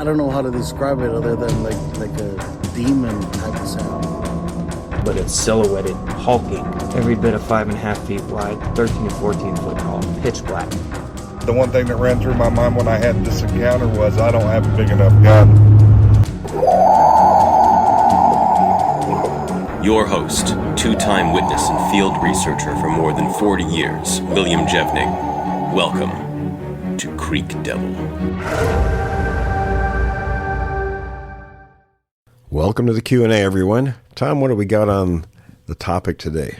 I don't know how to describe it other than like a demon type of sound. But it's silhouetted, hulking, every bit of 5.5 feet wide, 13 to 14 foot tall, pitch black. The one thing that ran through my mind when I had this encounter was I don't have a big enough gun. Your host, two-time witness and field researcher for more than 40 years, William Jevning. Welcome to Creek Devil. Welcome to the Q&A, everyone. Tom, what do we got on the topic today?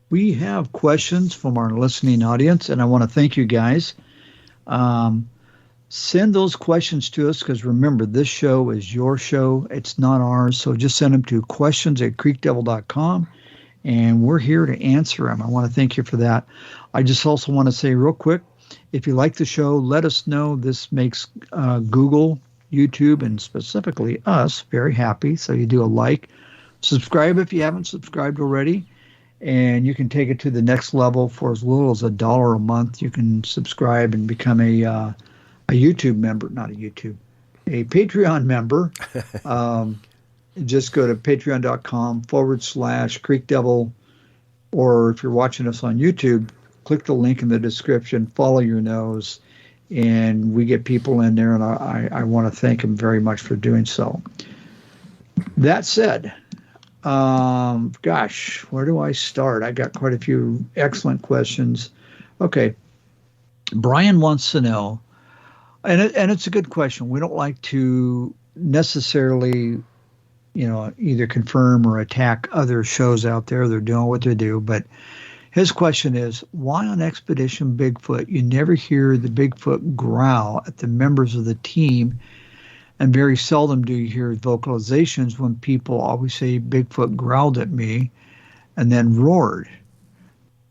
We have questions from our listening audience, and I want to thank you guys. Send those questions to us, because remember, this show is your show. It's not ours. So just send them to questions@creekdevil.com, and we're here to answer them. I want to thank you for that. I just also want to say real quick, if you like the show, let us know. This makes Google, YouTube, and specifically us very happy. So you do a like, subscribe if you haven't subscribed already, and you can take it to the next level for as little as $1 a month. You can subscribe and become a YouTube member, not a Patreon member. Just go to patreon.com/CreekDevil, or if you're watching us on YouTube, click the link in the description, follow your nose, and we get people in there, and I want to thank them very much for doing so. That said, gosh, where do I start? I got quite a few excellent questions. Okay. Brian wants to know, and it's a good question. We don't like to necessarily, either confirm or attack other shows out there. They're doing what they do, but his question is, why on Expedition Bigfoot you never hear the Bigfoot growl at the members of the team, and very seldom do you hear vocalizations when people always say Bigfoot growled at me and then roared?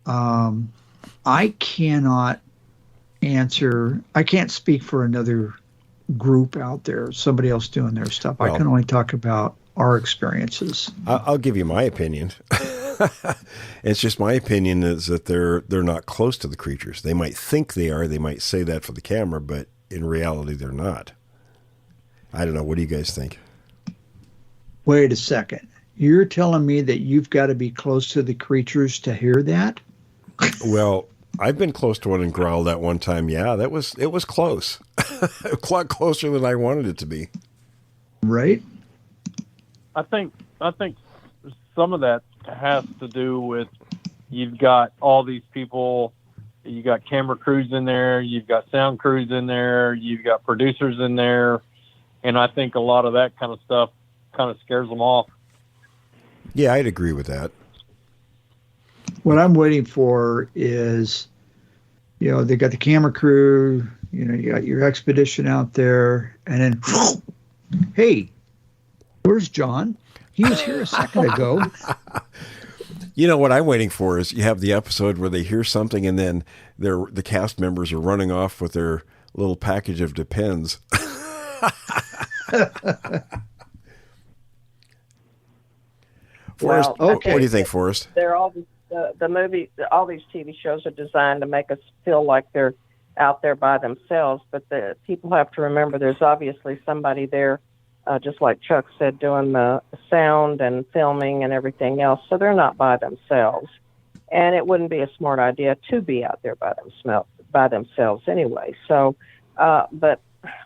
I cannot answer. I can't speak for another group out there, somebody else doing their stuff. Well, I can only talk about our experiences. I'll give you my opinion. It's just my opinion is that they're not close to the creatures. They might think they are. They might say that for the camera, but in reality, they're not. I don't know. What do you guys think? Wait a second. You're telling me that you've got to be close to the creatures to hear that? Well, I've been close to one and growled at one time. Yeah, it was close. A lot closer than I wanted it to be. Right? I think some of that has to do with, you've got all these people, you got camera crews in there, you've got sound crews in there, you've got producers in there, and I think a lot of that kind of stuff kind of scares them off. Yeah, I'd agree with that. What I'm waiting for is, they got the camera crew, you got your expedition out there, and then, hey, where's John? He was here a second ago. What I'm waiting for is you have the episode where they hear something and then the cast members are running off with their little package of Depends. Forrest, okay. What do you think, Forrest? They're all the movie. All these TV shows are designed to make us feel like they're out there by themselves, but the people have to remember there's obviously somebody there. Just like Chuck said, doing the sound and filming and everything else. So they're not by themselves. And it wouldn't be a smart idea to be out there by themselves anyway. So, but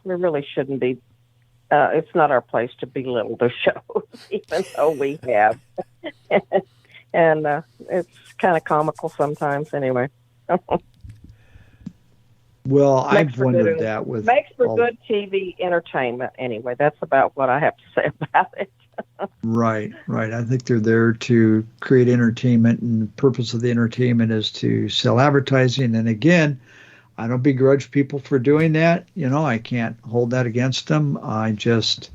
we really shouldn't be. It's not our place to belittle the shows, even though we have. And it's kind of comical sometimes anyway. Well, I've wondered that with... Makes for good TV entertainment anyway. That's about what I have to say about it. Right. I think they're there to create entertainment, and the purpose of the entertainment is to sell advertising. And again, I don't begrudge people for doing that. I can't hold that against them. I just,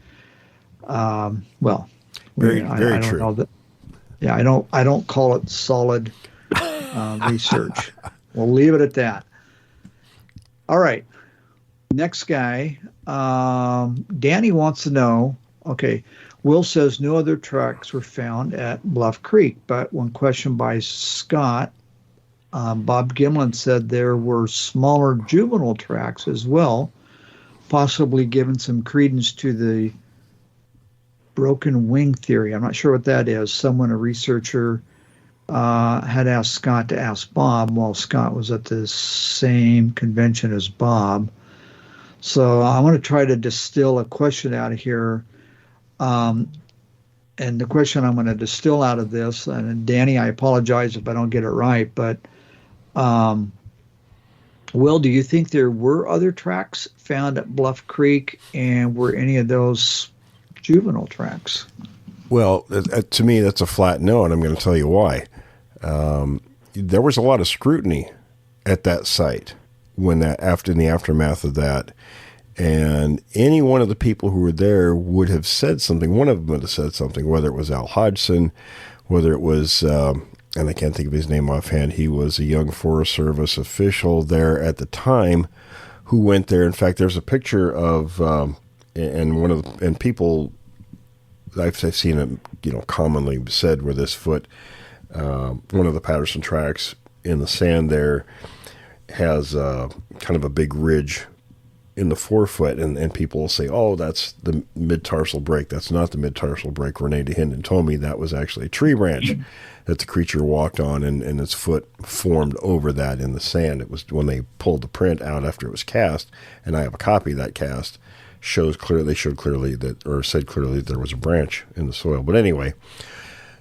very I true. Don't know that, yeah, I don't call it solid research. We'll leave it at that. All right. Next guy, Danny wants to know, okay, Will says no other tracks were found at Bluff Creek, but when questioned by Scott, Bob Gimlin said there were smaller juvenile tracks as well possibly given some credence to the broken wing theory. I'm not sure what that is. Someone, a researcher, had asked Scott to ask Bob while Scott was at the same convention as Bob. So I want to try to distill a question out of here. And the question I'm going to distill out of this, and Danny, I apologize if I don't get it right, but Will, do you think there were other tracks found at Bluff Creek, and were any of those juvenile tracks? Well, to me, that's a flat no, and I'm going to tell you why. There was a lot of scrutiny at that site in the aftermath of that, and any one of the people who were there would have said something. One of them would have said something, whether it was Al Hodgson, whether it was, and I can't think of his name offhand. He was a young Forest Service official there at the time who went there. In fact, there's a picture of, and people I've seen it, commonly said where this foot, one of the Patterson tracks in the sand there has kind of a big ridge in the forefoot, and people will say, oh, that's the mid-tarsal break. That's not the mid-tarsal break. Renee DeHinden told me that was actually a tree branch that the creature walked on, and its foot formed over that in the sand. It was when they pulled the print out after it was cast, and I have a copy of that cast, they showed clearly that, said clearly that there was a branch in the soil. But anyway,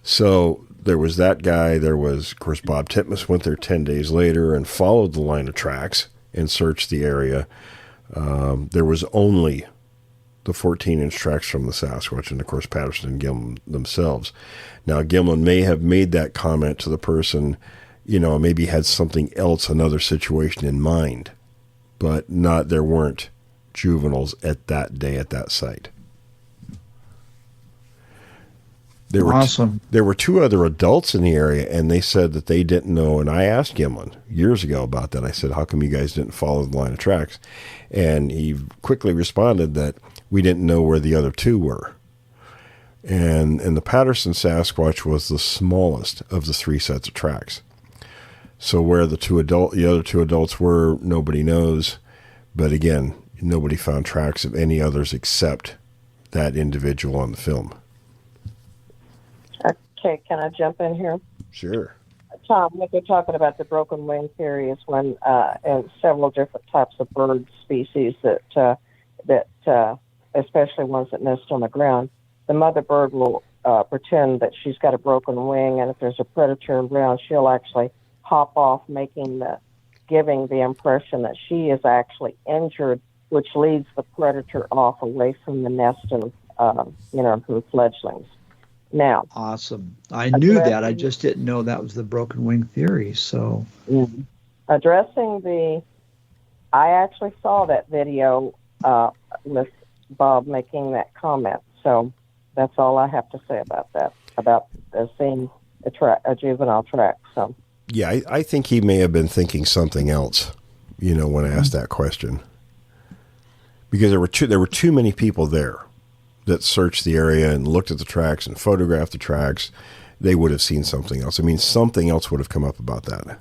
so there was that guy. There was, of course, Bob Titmus went there 10 days later and followed the line of tracks and searched the area. There was only the 14-inch tracks from the Sasquatch, and of course Patterson and Gimlin themselves. Now Gimlin may have made that comment to the person, maybe had something else, another situation in mind, but there weren't juveniles at that day at that site. There were two other adults in the area, and they said that they didn't know. And I asked Gimlin years ago about that. I said, how come you guys didn't follow the line of tracks? And he quickly responded that we didn't know where the other two were. And the Patterson Sasquatch was the smallest of the three sets of tracks. So where the other two adults were, nobody knows. But again, nobody found tracks of any others except that individual on the film. Okay, can I jump in here? Sure. Tom, what they're talking about the broken wing theory is when and several different types of bird species that especially ones that nest on the ground, the mother bird will pretend that she's got a broken wing, and if there's a predator around, she'll actually hop off, giving the impression that she is actually injured, which leads the predator off away from the nest and her fledglings. Now, awesome. I knew that. I just didn't know that was the broken wing theory. So, addressing I actually saw that video with Bob making that comment. So that's all I have to say about that, about seeing a juvenile track. So, yeah, I think he may have been thinking something else, when I asked that question, because there were too many people there that searched the area and looked at the tracks and photographed the tracks. They would have seen something else. I mean, something else would have come up about that.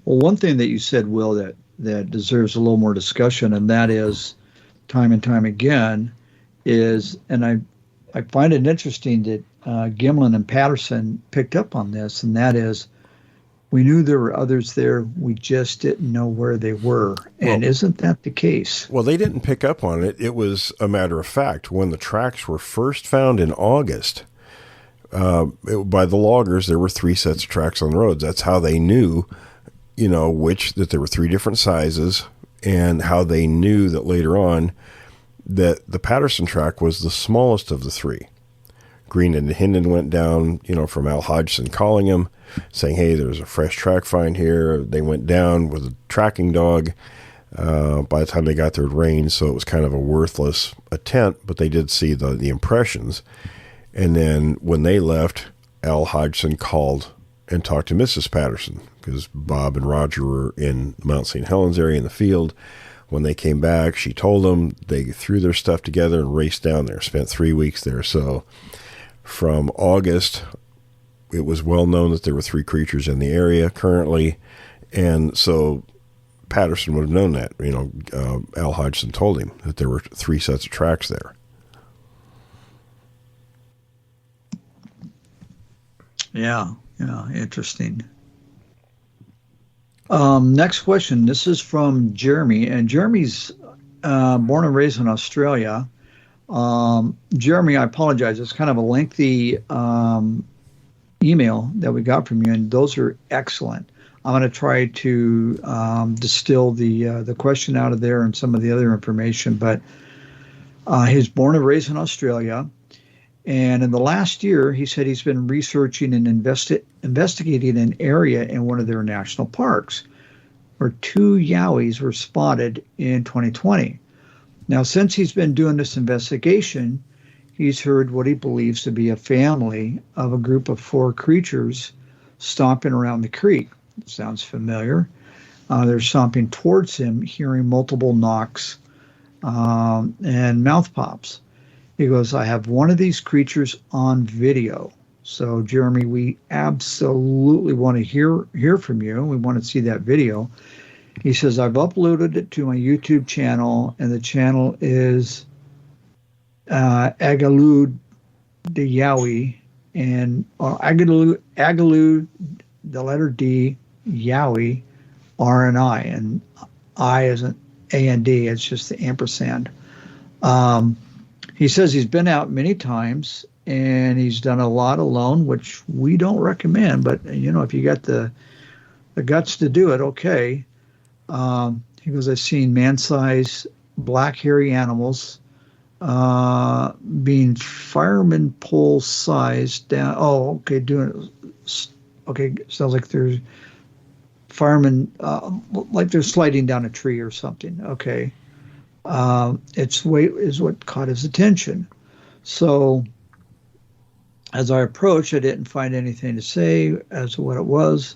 Well, one thing that you said, Will, that deserves a little more discussion, and that is, time and time again, and I find it interesting that Gimlin and Patterson picked up on this, and that is, we knew there were others there, we just didn't know where they were. And isn't that the case? Well, they didn't pick up on it. It was a matter of fact. When the tracks were first found in August, by the loggers, there were 3 sets of tracks on the roads. That's how they knew, that there were 3 different sizes, and how they knew that later on that the Patterson track was the smallest of the 3. Green and Hinden went down, from Al Hodgson calling him, saying, hey, there's a fresh track find here. They went down with a tracking dog. By the time they got there, it rained, so it was kind of a worthless attempt, but they did see the impressions. And then when they left, Al Hodgson called and talked to Mrs. Patterson, because Bob and Roger were in Mount St. Helens area in the field. When they came back, she told them. They threw their stuff together and raced down there, spent 3 weeks there. So from August, it was well known that there were 3 creatures in the area currently. And so Patterson would have known that. Al Hodgson told him that there were 3 sets of tracks there. Yeah, interesting. Next question. This is from Jeremy, and Jeremy's born and raised in Australia. Jeremy, I apologize. It's kind of a lengthy email that we got from you, and those are excellent. I'm going to try to distill the question out of there and some of the other information, but he was born and raised in Australia. And in the last year, he said he's been researching and investigating an area in one of their national parks where 2 yowies were spotted in 2020. Now, since he's been doing this investigation, he's heard what he believes to be a family of a group of 4 creatures stomping around the creek. Sounds familiar. They're stomping towards him, hearing multiple knocks and mouth pops. He goes, I have one of these creatures on video. So, Jeremy, we absolutely want to hear from you. We want to see that video. He says, I've uploaded it to my YouTube channel, and the channel is Agaloo de Yowie, and Agaloo, the letter D, Yowie, R and I isn't A and D, it's just the ampersand. He says he's been out many times and he's done a lot alone, which we don't recommend, but if you got the guts to do it, okay. He goes, I've seen man-sized black hairy animals being fireman pole sized down. Oh, okay, okay, sounds like there's firemen, like they're sliding down a tree or something. Okay. Its weight is what caught his attention. So as I approached, I didn't find anything to say as to what it was.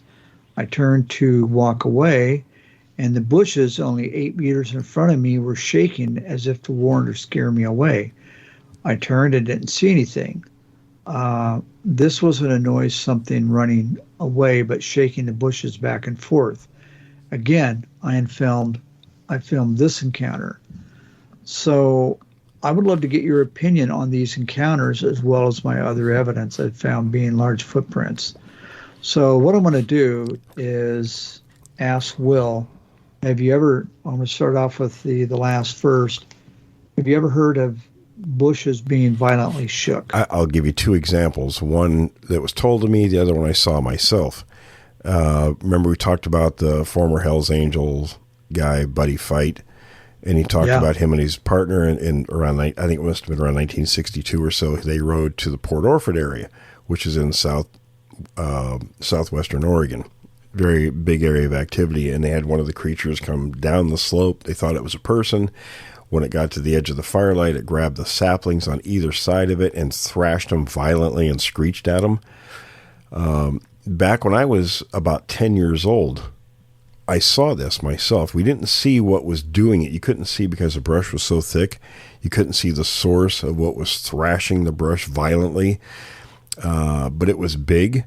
I turned to walk away, and the bushes only 8 meters in front of me were shaking as if to warn or scare me away. I turned and didn't see anything. This wasn't a noise, something running away, but shaking the bushes back and forth. Again, I filmed this encounter. So I would love to get your opinion on these encounters as well as my other evidence I've found being large footprints. So what I'm going to do is ask Will, I'm going to start off with the last first. Have you ever heard of bushes being violently shook? I'll give you 2 examples. One that was told to me, the other one I saw myself. Remember we talked about the former Hells Angels guy, Buddy Fight, and he talked about him and his partner in around, I think it must have been around 1962 or so. They rode to the Port Orford area, which is in southwestern Oregon. Very big area of activity, and they had one of the creatures come down the slope. They thought it was a person. When it got to the edge of the firelight, it grabbed the saplings on either side of it and thrashed them violently and screeched at them. Back when I was about 10 years old, I saw this myself. We didn't see what was doing it. You couldn't see because the brush was so thick. You couldn't see the source of what was thrashing the brush violently. But it was big.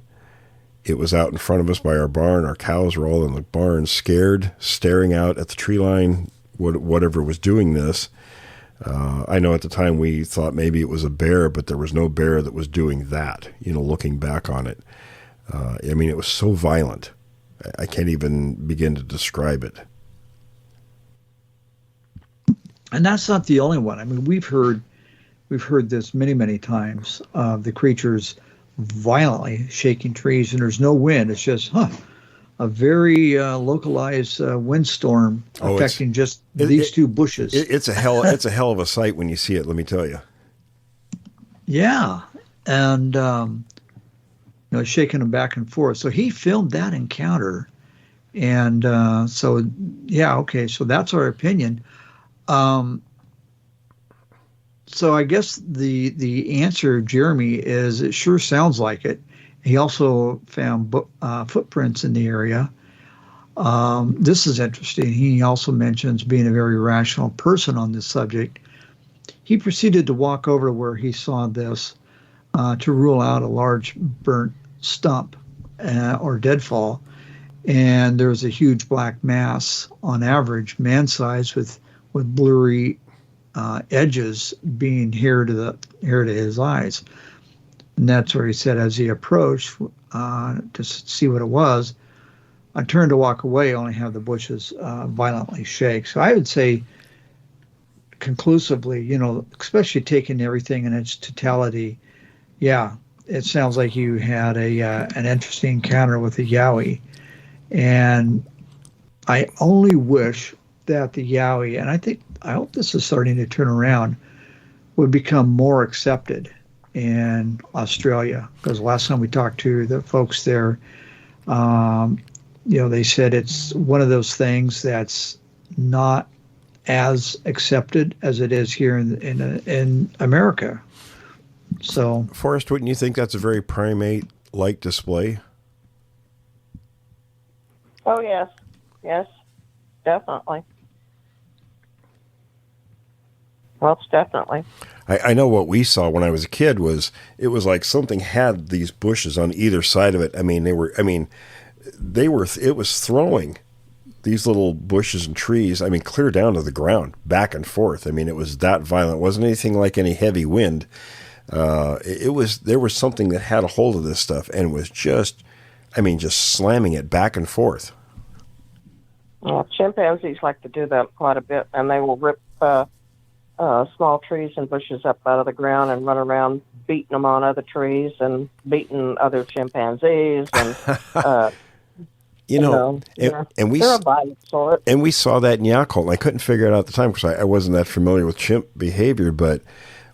It was out in front of us by our barn. Our cows were all in the barn, scared, staring out at the tree line, whatever was doing this. I know at the time we thought maybe it was a bear, but there was no bear that was doing that, looking back on it. It was so violent. I can't even begin to describe it. And that's not the only one. We've heard this many, many times of the creatures violently shaking trees, and there's no wind. It's just a very localized windstorm affecting these 2 bushes. It's a hell of a sight when you see it. Let me tell you. Yeah, and shaking them back and forth. So he filmed that encounter, and so that's our opinion. So I guess the answer, Jeremy, is it sure sounds like it. He also found footprints in the area. This is interesting. He also mentions being a very rational person on this subject. He proceeded to walk over to where he saw this to rule out a large burnt stump or deadfall. and there was a huge black mass on average, man size, with blurry edges being here to his eyes. And that's where he said, as he approached to see what it was, I turned to walk away, only have the bushes violently shake. So I would say conclusively, especially taking everything in its totality, yeah, it sounds like you had an interesting encounter with the Yowie. And I only wish that the Yowie, and I hope this is starting to turn around, would become more accepted in Australia. Because last time we talked to the folks there, they said it's one of those things that's not as accepted as it is here in America. So, Forrest, wouldn't you think that's a very primate-like display? Oh, yes, definitely. Most definitely. I know what we saw when I was a kid it was like something had these bushes on either side of it. It was throwing these little bushes and trees, clear down to the ground, back and forth. It was that violent. It wasn't anything like any heavy wind. There was something that had a hold of this stuff and was just slamming it back and forth. Well, chimpanzees like to do that quite a bit, and they will rip small trees and bushes up out of the ground and run around beating them on other trees and beating other chimpanzees. And and we saw that in Yakult. And I couldn't figure it out at the time because I wasn't that familiar with chimp behavior. But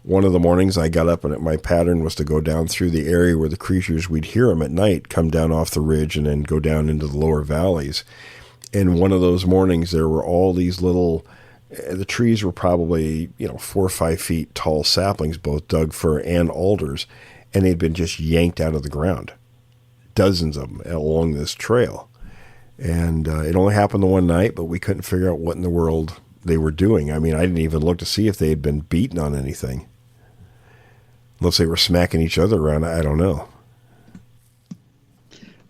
one of the mornings I got up and my pattern was to go down through the area where the creatures, we'd hear them at night, come down off the ridge and then go down into the lower valleys. And one of those mornings, there were all these little. The trees were probably 4 or 5 feet tall saplings, both Doug fir and alders, and they'd been just yanked out of the ground. Dozens of them along this trail. And it only happened the one night, but we couldn't figure out what in the world they were doing. I didn't even look to see if they had been beaten on anything. Unless they were smacking each other around, I don't know.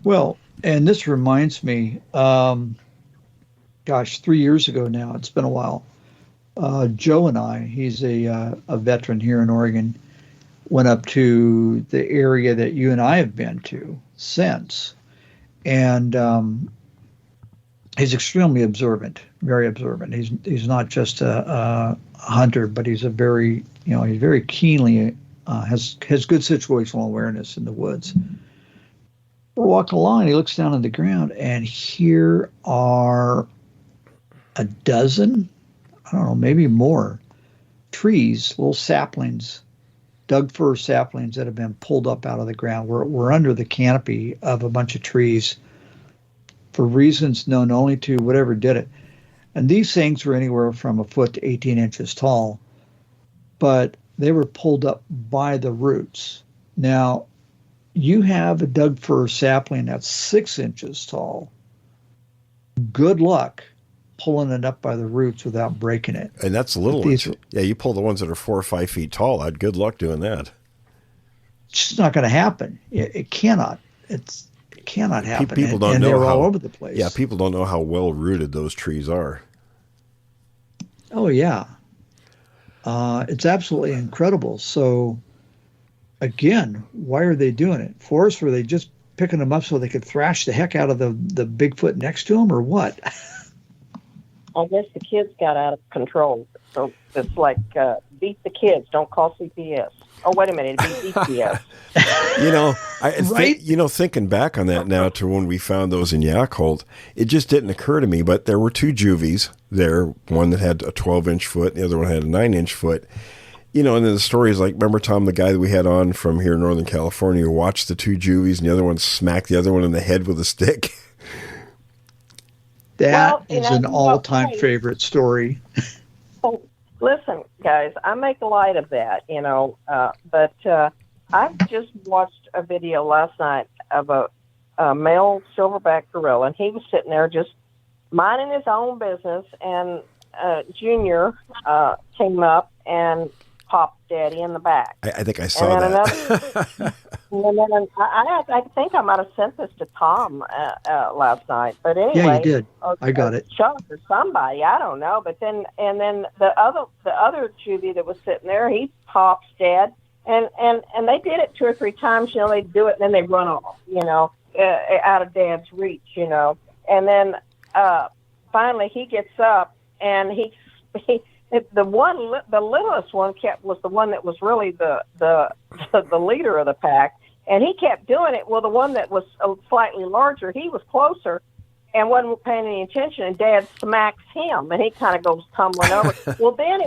Well, and this reminds me, 3 years ago now, it's been a while, Joe and I, he's a veteran here in Oregon, went up to the area that you and I have been to since. And he's extremely observant, very observant. He's not just a hunter, but he's he's very keenly, has good situational awareness in the woods. We're walking along, and he looks down on the ground, and here are a dozen, I don't know, maybe more, trees, little saplings, Doug fir saplings that have been pulled up out of the ground. We're under the canopy of a bunch of trees for reasons known only to whatever did it. And these things were anywhere from a foot to 18 inches tall, but they were pulled up by the roots. Now, you have a Doug fir sapling that's 6 inches tall. Good luck pulling it up by the roots without breaking it. And that's the little ones. Yeah, you pull the ones that are 4 or 5 feet tall out. Good luck doing that. It's just not going to happen. It cannot. It cannot happen. People don't and know they're how, all over the place. Yeah, people don't know how well rooted those trees are. Oh yeah, it's absolutely incredible. So, again, why are they doing it? Forrest, were they just picking them up so they could thrash the heck out of the Bigfoot next to them, or what? I guess the kids got out of control. So it's like, beat the kids, don't call CPS. Oh, wait a minute, it'd be DPS. Thinking back on that now to when we found those in Yakult, it just didn't occur to me, but there were 2 juvies there, one that had a 12-inch foot, the other one had a 9-inch foot. And then the story is like, remember Tom, the guy that we had on from here in Northern California, who watched the 2 juvies and the other one smacked the other one in the head with a stick? That is an all-time favorite story. Oh, listen, guys, I make light of that, but I just watched a video last night of a male silverback gorilla, and he was sitting there just minding his own business, and Junior came up and popped dead in the back. I think I saw and then that. And then I think I might have sent this to Tom last night. But anyway, Yeah, you did. I got it. Chuck or somebody, I don't know. But then the other juvie that was sitting there, he pops dead, and they did it 2 or 3 times. You know, they do it and then they run off. You know, out of Dad's reach. You know, and then finally he gets up and he the littlest one was the one that was really the leader of the pack, and he kept doing it. Well, the one that was slightly larger, he was closer and wasn't paying any attention, and Dad smacks him, and he kind of goes tumbling over. Well, then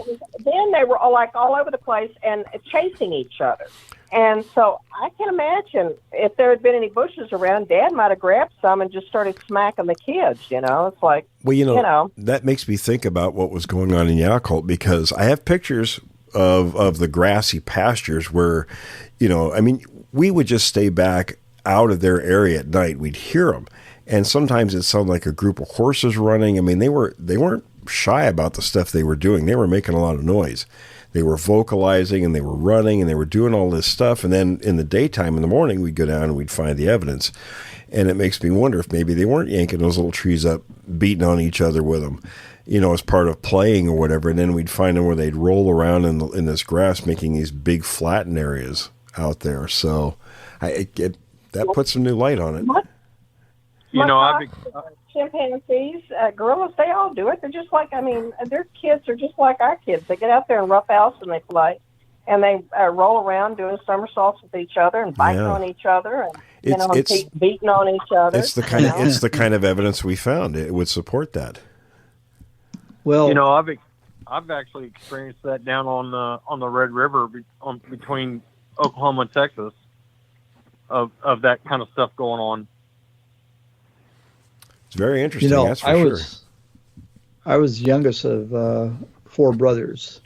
they were all over the place and chasing each other. And so I can imagine if there had been any bushes around, Dad might have grabbed some and just started smacking the kids, you know? It's like, well, you know, that makes me think about what was going on in Yakult, because I have pictures of the grassy pastures where, you know, I mean, we would just stay back out of their area at night. We'd hear them. And sometimes it sounded like a group of horses running. I mean, they weren't shy about the stuff they were doing. They were making a lot of noise. They were vocalizing and they were running and they were doing all this stuff. And then in the daytime, in the morning, we'd go down and we'd find the evidence. And it makes me wonder if maybe they weren't yanking those little trees up, beating on each other with them, you know, as part of playing or whatever. And then we'd find them where they'd roll around in this grass, making these big flattened areas out there. So that puts some new light on it. You know, chimpanzees, gorillas, they all do it. They're just like, I mean, their kids are just like our kids. They get out there and roughhouse and they play, and they roll around doing somersaults with each other and biting on each other and beating on each other. It's the kind of evidence we found. It would support that. Well, you know, I've actually experienced that down on the Red River between Oklahoma and Texas of that kind of stuff going on. It's very interesting. You know, that's for sure. I was youngest of 4 brothers,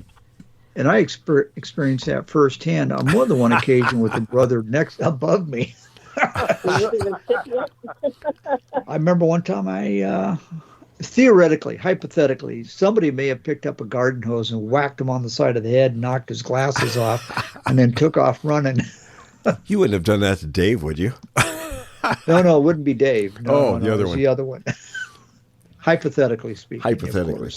and I experienced that firsthand on more than one occasion with the brother next above me. I remember one time theoretically, hypothetically, somebody may have picked up a garden hose and whacked him on the side of the head and knocked his glasses off and then took off running. You wouldn't have done that to Dave, would you? No, it wouldn't be Dave. No, the other one. The other one. Hypothetically speaking. Hypothetically.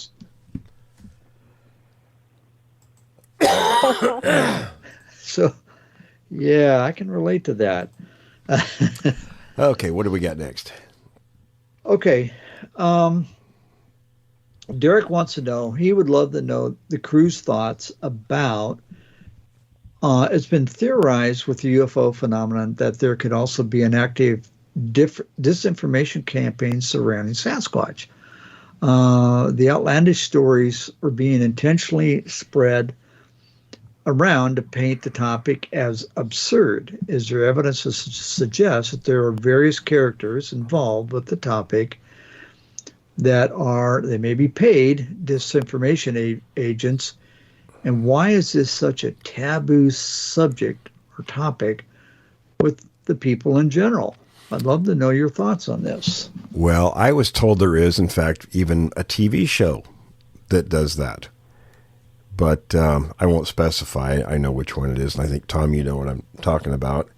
So, yeah, I can relate to that. Okay, what do we got next? Okay. Derek wants to know, he would love to know the crew's thoughts about, it's been theorized with the UFO phenomenon that there could also be an active disinformation campaign surrounding Sasquatch. The outlandish stories are being intentionally spread around to paint the topic as absurd. Is there evidence to suggest that there are various characters involved with the topic that they may be paid disinformation agents? And why is this such a taboo subject or topic with the people in general? I'd love to know your thoughts on this. Well, I was told there is, in fact, even a TV show that does that. But I won't specify. I know which one it is, and I think, Tom, you know what I'm talking about.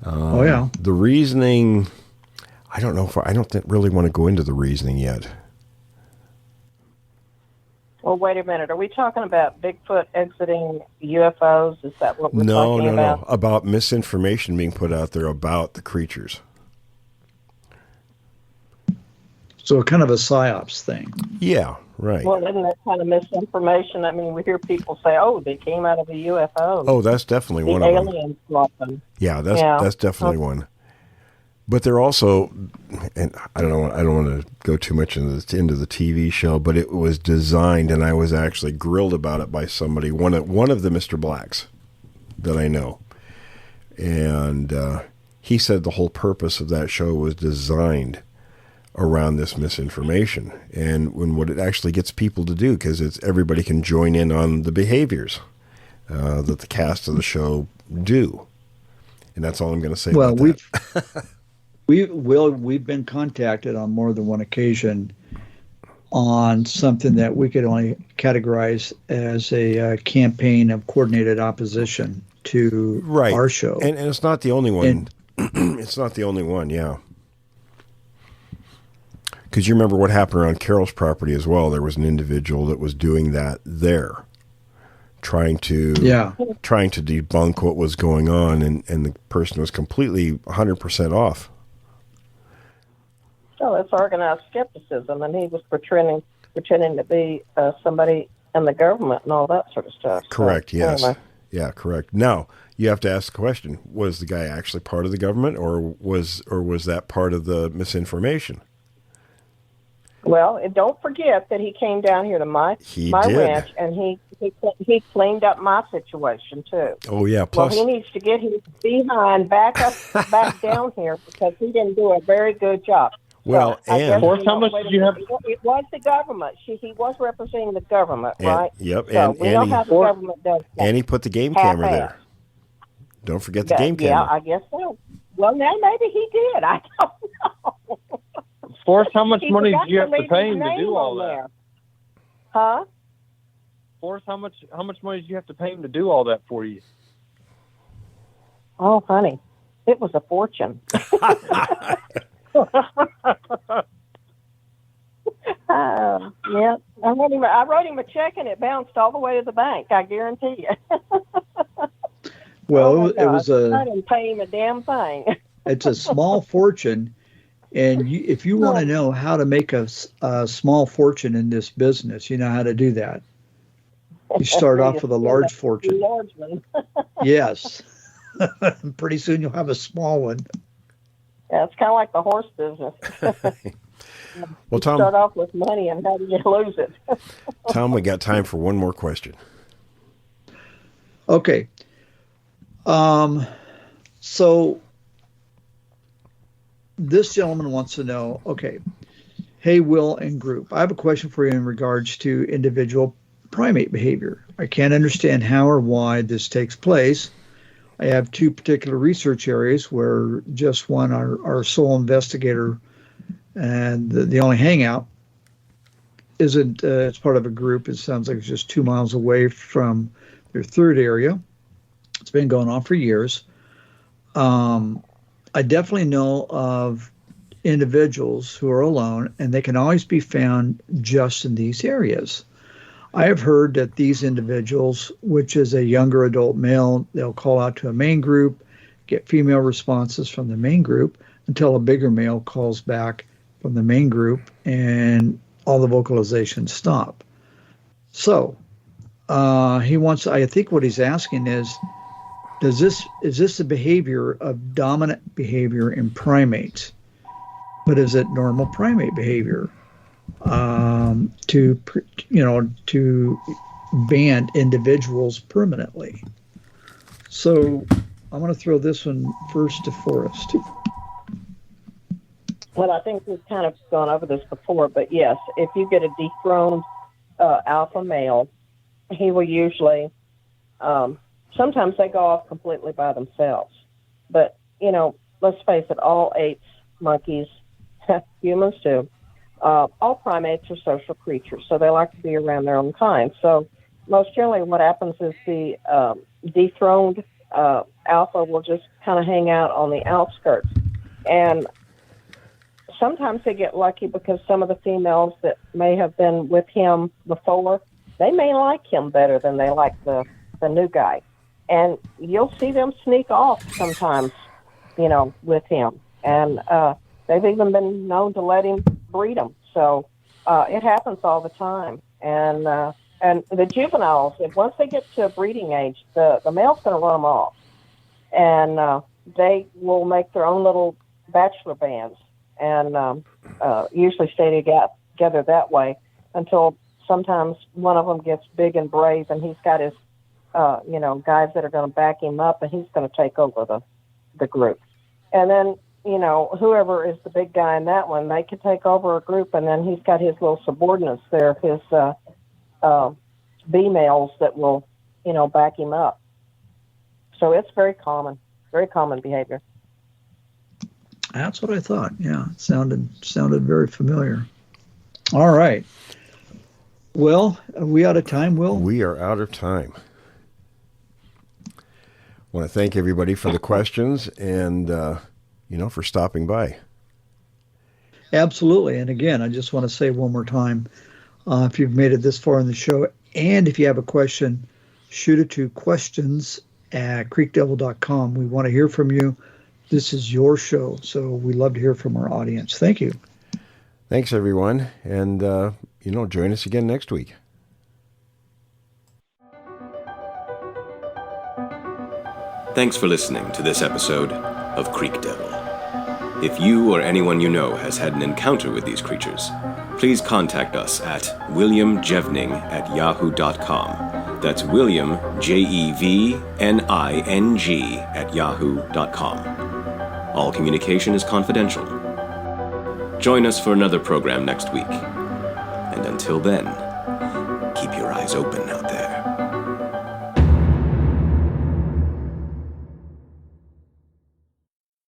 Oh, yeah. The reasoning, I don't know. I don't really want to go into the reasoning yet. Well, wait a minute. Are we talking about Bigfoot exiting UFOs? Is that what we're talking about? No. About misinformation being put out there about the creatures. So kind of a psyops thing. Yeah, right. Well, isn't that kind of misinformation? I mean, we hear people say, oh, they came out of a UFO. Oh, that's definitely one of them. The aliens brought them. Yeah, that's definitely one. But they're also, and I don't want to go too much into the TV show, but it was designed, and I was actually grilled about it by somebody, one of the Mr. Blacks that I know, and he said the whole purpose of that show was designed around this misinformation, and what it actually gets people to do, because everybody can join in on the behaviors that the cast of the show do, and that's all I'm going to say about that. We've been contacted on more than one occasion on something that we could only categorize as a campaign of coordinated opposition to our show. And it's not the only one. It's not the only one, yeah. Because you remember what happened around Carol's property as well. There was an individual that was doing that there, trying to debunk what was going on, and the person was completely 100% off. So it's organized skepticism, and he was pretending to be somebody in the government and all that sort of stuff. Correct. So, yes. anyway. Yeah. Correct. Now you have to ask the question: was the guy actually part of the government, or was that part of the misinformation? Well, and don't forget that he came down here to my ranch, and he cleaned up my situation too. Oh yeah. Plus, well, he needs to get his behind back down here because he didn't do a very good job. Well, so, and how much did you have? It was the government. He was representing the government, right? Yep. So we know how the government does that. And he put the game camera there. Don't forget the game camera. Yeah, I guess so. Well, now maybe he did. I don't know. Forrest, how much money did you have to pay him to do all that? There. Huh? Forrest, how much money did you have to pay him to do all that for you? Oh, honey, it was a fortune. Yeah, I wrote him a check and it bounced all the way to the bank. I guarantee you. Well, it was I didn't pay him a damn thing. It's a small fortune, and if you want to know how to make a small fortune in this business, you know how to do that. You start off with a large fortune. Large one. Yes. Pretty soon you'll have a small one. Yeah, it's kind of like the horse business. Well, Tom, start off with money, and how do you lose it? Tom, we got time for one more question. Okay. So this gentleman wants to know, okay, hey, Will and group, I have a question for you in regards to individual primate behavior. I can't understand how or why this takes place. I have two particular research areas where just one, our sole investigator, and the only hangout isn't, it's part of a group. It sounds like it's just 2 miles away from their third area. It's been going on for years. I definitely know of individuals who are alone, and they can always be found just in these areas. I have heard that these individuals, which is a younger adult male, they'll call out to a main group, get female responses from the main group until a bigger male calls back from the main group and all the vocalizations stop. So he wants, I think what he's asking is this a behavior of dominant behavior in primates? But is it normal primate behavior to ban individuals permanently? So I'm going to throw this one first to Forrest. Well, I think we've kind of gone over this before, but yes, if you get a dethroned alpha male, he will usually, sometimes they go off completely by themselves. But, let's face it, all apes, monkeys, humans too, all primates are social creatures, so they like to be around their own kind. So most generally what happens is the dethroned alpha will just kind of hang out on the outskirts. And sometimes they get lucky because some of the females that may have been with him before, they may like him better than they like the new guy. And you'll see them sneak off sometimes, with him. And they've even been known to let him breed them. So it happens all the time. And the juveniles, once they get to a breeding age, the male's going to run them off. And they will make their own little bachelor bands and usually stay together that way until sometimes one of them gets big and brave and he's got his, guys that are going to back him up and he's going to take over the group. And then, whoever is the big guy in that one, they can take over a group and then he's got his little subordinates there, his B-males that will, back him up. So it's very common behavior. That's what I thought. Yeah, it sounded very familiar. All right. Well, are we out of time, Will? We are out of time. I want to thank everybody for the questions and, for stopping by. Absolutely. And again, I just want to say one more time, if you've made it this far in the show, and if you have a question, shoot it to questions@creekdevil.com. We want to hear from you. This is your show, so we love to hear from our audience. Thank you. Thanks, everyone. And, join us again next week. Thanks for listening to this episode of Creek Devil. If you or anyone you know has had an encounter with these creatures, please contact us at williamjevning@yahoo.com. That's William, Jevning, @yahoo.com. All communication is confidential. Join us for another program next week. And until then, keep your eyes open.